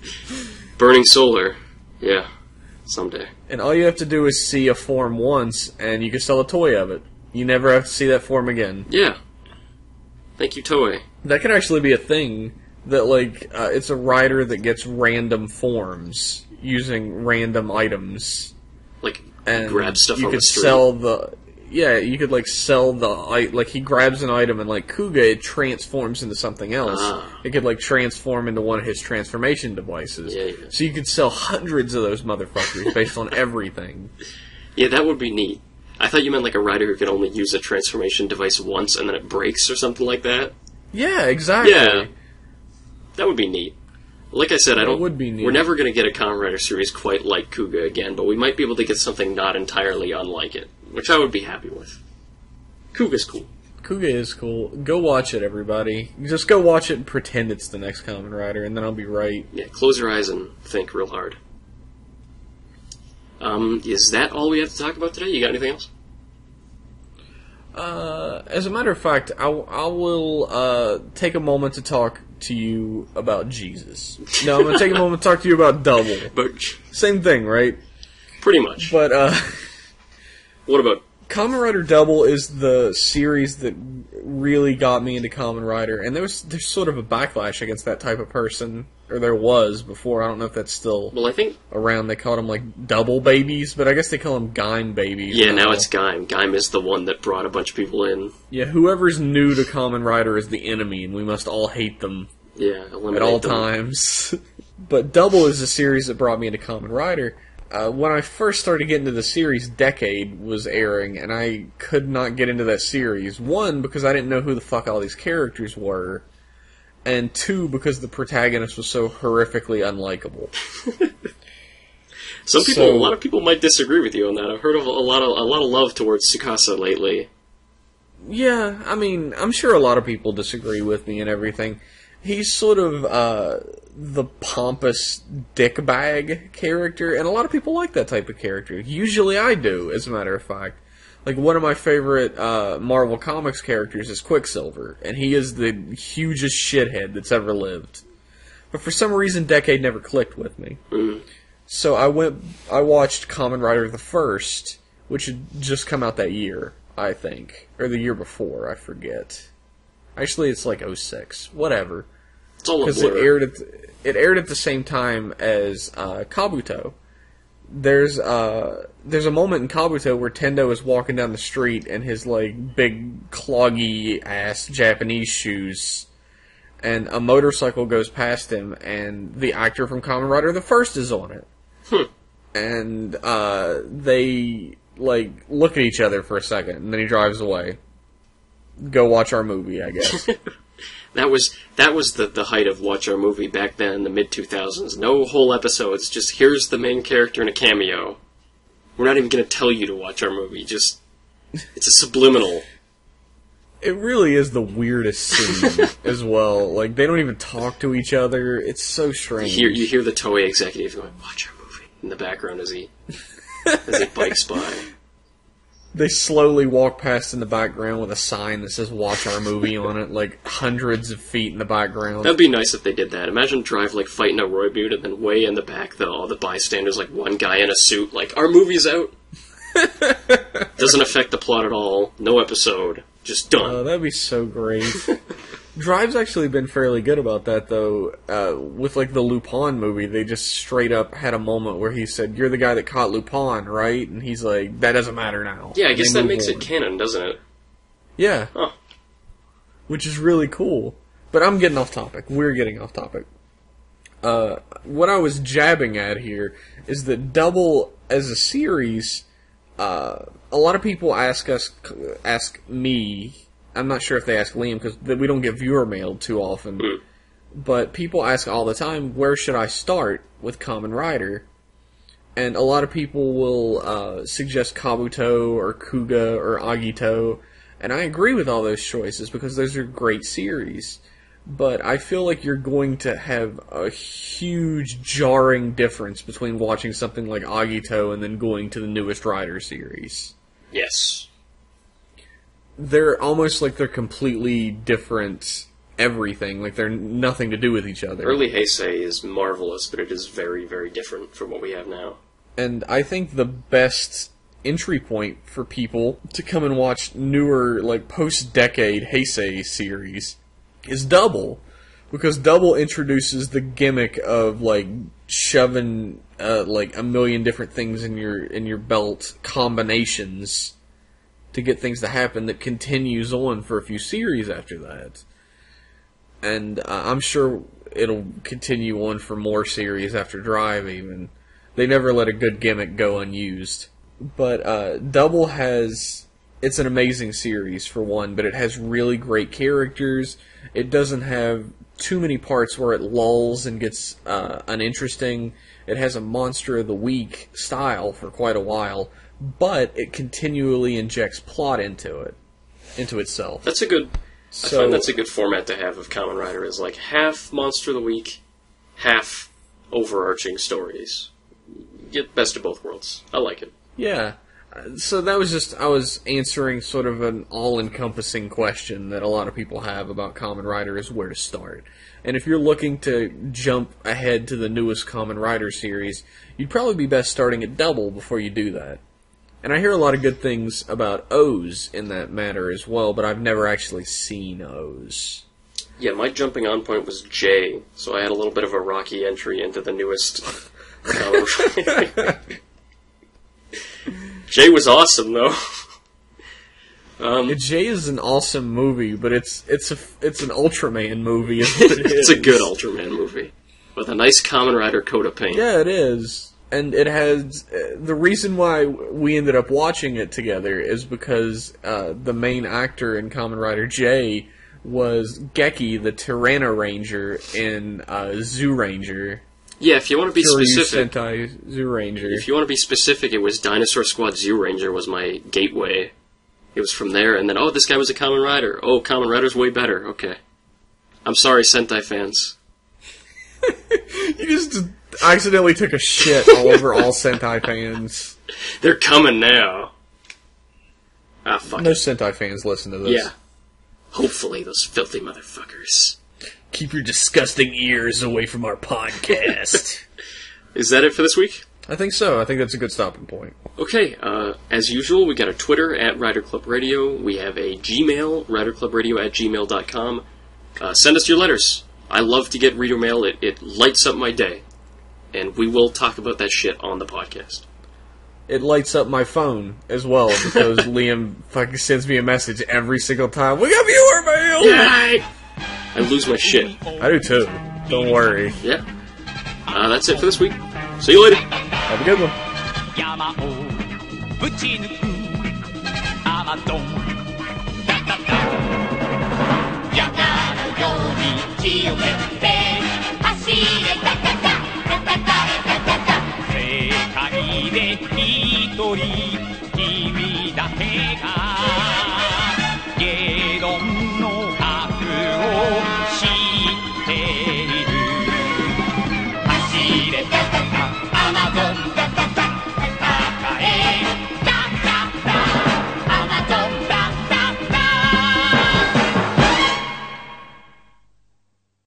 Burning Solar. Yeah, someday. And all you have to do is see a form once, and you can sell a toy of it. You never have to see that form again. Yeah. Thank you, Toei. That could actually be a thing, that, like, it's a rider that gets random forms using random items. Like, and grab stuff on the street. Yeah, you could, like, sell like, he grabs an item and, like, Kuga, it transforms into something else. It could, like, transform into one of his transformation devices. Yeah. So you could sell hundreds of those motherfuckers based on everything. Yeah, that would be neat. I thought you meant like a rider who could only use a transformation device once and then it breaks or something like that. Yeah, exactly. Yeah. That would be neat. Like I said, It would be neat. We're never going to get a Kamen Rider series quite like Kuga again, but we might be able to get something not entirely unlike it, which I would be happy with. Kuga's cool. Kuga is cool. Go watch it, everybody. Just go watch it and pretend it's the next Kamen Rider, and then I'll be right. Yeah, close your eyes and think real hard. Is that all we have to talk about today? You got anything else? As a matter of fact, I will take a moment to talk to you about Jesus. No, I'm going to take a moment to talk to you about Double. But Same thing, right? pretty much. But, What about... Kamen Rider Double is the series that really got me into Kamen Rider, and there's sort of a backlash against that type of person, or there was before. I don't know if that's still Well, I think... around. They called them, like, double babies, but I guess they call them Gaim babies. Yeah, now it's Gaim. Gaim is the one that brought a bunch of people in. Yeah, whoever's new to Kamen Rider is the enemy, and we must all hate them. Yeah, eliminate At all them. times. But Double is a series that brought me into Kamen Rider. When I first started getting into the series, Decade was airing, and I could not get into that series. One, because I didn't know who the fuck all these characters were, and two, because the protagonist was so horrifically unlikable. A lot of people might disagree with you on that. I've heard of a lot of love towards Tsukasa lately. Yeah, I mean, I'm sure a lot of people disagree with me and everything. He's sort of the pompous dickbag character, and a lot of people like that type of character. Usually I do, as a matter of fact. Like, one of my favorite Marvel Comics characters is Quicksilver, and he is the hugest shithead that's ever lived. But for some reason, Decade never clicked with me. Mm. So I watched Kamen Rider the First, which had just come out that year, I think. Or the year before, I forget. Actually, it's like 06. Whatever. It's all a Because blur. it aired at the same time as Kabuto. There's a moment in Kabuto where Tendo is walking down the street in his, like, big cloggy ass Japanese shoes, and a motorcycle goes past him, and the actor from Kamen Rider the First is on it. And they, like, look at each other for a second, and then he drives away. Go watch our movie, I guess. That was the height of Watch Our Movie back then in the mid-2000s. No whole episodes, just here's the main character in a cameo. We're not even going to tell you to watch our movie, just... It's a subliminal. It really is the weirdest scene as well. Like, they don't even talk to each other. It's so strange. You hear the Toei executive going, watch our movie, in the background as he bikes by. They slowly walk past in the background with a sign that says "Watch Our Movie" on it, like hundreds of feet in the background. That'd be nice if they did that. Imagine Drive, like, fighting a Roybude, and then way in the back, all the bystanders, like, one guy in a suit, like, our movie's out! Doesn't affect the plot at all. No episode. Just done. Oh, that'd be so great. Drive's actually been fairly good about that, though. With, like, the Lupin movie, they just straight up had a moment where he said, "You're the guy that caught Lupin, right?" And he's like, "That doesn't matter now." Yeah, I And guess they that move makes on. it canon, doesn't it? Yeah. Huh. Which is really cool. But I'm getting off topic. We're getting off topic. What I was jabbing at here is that Double, as a series, a lot of people ask me, I'm not sure if they ask Liam, because we don't get viewer mail too often, but people ask all the time, where should I start with Kamen Rider? And a lot of people will suggest Kabuto or Kuga or Agito, and I agree with all those choices because those are great series. But I feel like you're going to have a huge jarring difference between watching something like Agito and then going to the newest Rider series. Yes. They're almost like they're completely different everything, like they're nothing to do with each other. Early Heisei is marvelous, but it is very, very different from what we have now. And I think the best entry point for people to come and watch newer, like, post-decade Heisei series is Double. Because Double introduces the gimmick of, like, shoving, like, a million different things in your belt, combinations, to get things to happen that continues on for a few series after that. And I'm sure it'll continue on for more series after Drive, even. They never let a good gimmick go unused. But Double has... It's an amazing series, for one, but it has really great characters. It doesn't have too many parts where it lulls and gets uninteresting. It has a Monster of the Week style for quite a while, but it continually injects plot into itself. That's a good... I find that's a good format to have of Kamen Rider, is like half Monster of the Week, half overarching stories. Get best of both worlds. I like it. Yeah. So that was just, I was answering sort of an all-encompassing question that a lot of people have about Kamen Rider, is where to start. And if you're looking to jump ahead to the newest Kamen Rider series, you'd probably be best starting at Double before you do that. And I hear a lot of good things about O's in that matter as well, but I've never actually seen O's. Yeah, my jumping on point was J, so I had a little bit of a rocky entry into the newest Kamen Rider. J was awesome, though. J is an awesome movie, but it's an Ultraman movie. Is what it It's a good Ultraman movie with a nice Kamen Rider coat of paint. Yeah, it is. And it has... the reason why we ended up watching it together is because the main actor in Kamen Rider J was Geki, the Tyranno Ranger in Zoo Ranger. Yeah, if you want to be specific... Sentai Zoo Ranger. If you want to be specific, it was Dinosaur Squad Zoo Ranger was my gateway. It was from there, and then, oh, this guy was a Kamen Rider. Oh, Kamen Rider's way better. Okay. I'm sorry, Sentai fans. You just accidentally took a shit all over all Sentai fans. They're coming now. Ah, fuck No it. Sentai fans listen to this. Yeah. Hopefully, those filthy motherfuckers. Keep your disgusting ears away from our podcast. Is that it for this week? I think so. I think that's a good stopping point. Okay, as usual, we got a Twitter at Rider Club Radio. We have a Gmail, riderclubradio@gmail.com. Send us your letters. I love to get reader mail. It lights up my day. And we will talk about that shit on the podcast. It lights up my phone as well, because Liam fucking sends me a message every single time. We got viewer mail! Yeah! I lose my shit. I do too. Don't worry. Yeah. That's it for this week. See you later. Have a good one. 山をぶち抜くアマゾンタタタ山のように血を蹴って走れタタタタタタタタ世界で一人